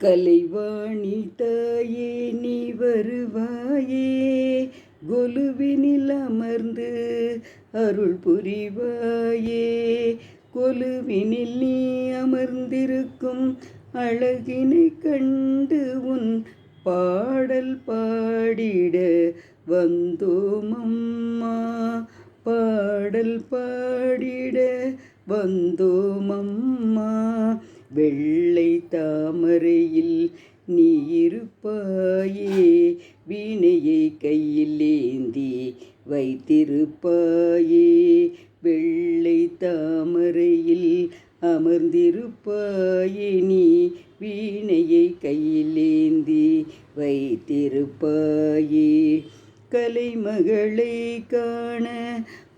கலைவாணி தாயே நீ வருவாயே, கொலுவினில் அமர்ந்து அருள் புரிவாயே. கொலுவினில் நீ அமர்ந்திருக்கும் அழகினை கண்டு உன் பாடல் பாடிட வந்தோம் அம்மா, பாடல் பாடிட வந்தோம் அம்மா. வெள்ளை தாமரையில் நீ இருப்பாயே, வீணையை கையில் ஏந்தி வைத்திருப்பாயே. வெள்ளை தாமரையில் அமர்ந்திருப்பாயே, நீ வீணையை கையில் ஏந்தி வைத்திருப்பாயே. கலைமகளை காண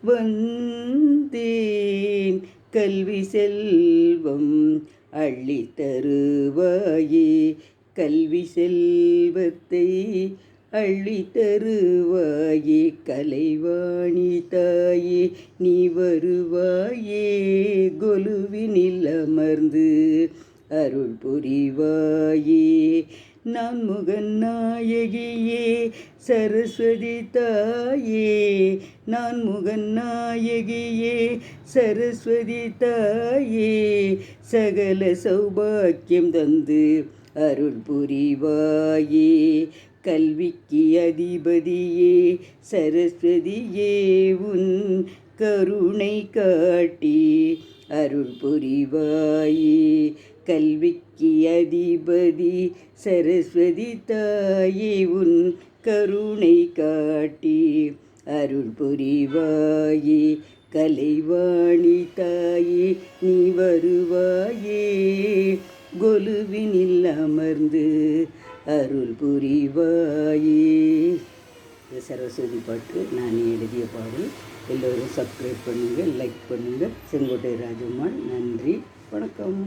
வந்தேன், கல்வி செல்வம் அள்ளி தருவாயே. கல்வி செல்வத்தை அள்ளி தருவாயே. கலைவாணி தாயே நீ வருவாயே, கொலுவினில் அமர்ந்து அருள் புரிவாயே. நான் முகன் நாயகியே சரஸ்வதி தாயே, நான் முகன் நாயகியே சரஸ்வதி தாயே. சகல சௌபாக்கியம் தந்து அருள் புரிவாயே. கல்விக்கு அதிபதியே சரஸ்வதியே, உன் கருணை காட்டி அருள் புரிவாயே. கல்விக்கு அதிபதி சரஸ்வதி தாயே, உன் கருணை காட்டி அருள் புரிவாயே. கலைவாணி தாயே நீ வருவாயே, கொலுவினில் அமர்ந்து அருள் புரிவாயே. சரஸ்வதி பாட்டு நான் எழுதிய பாடல். எல்லோரும் சப்ஸ்கிரைப் பண்ணுங்கள், லைக் பண்ணுங்கள். செங்கோட்டை ராஜம்மாள். நன்றி, வணக்கம்.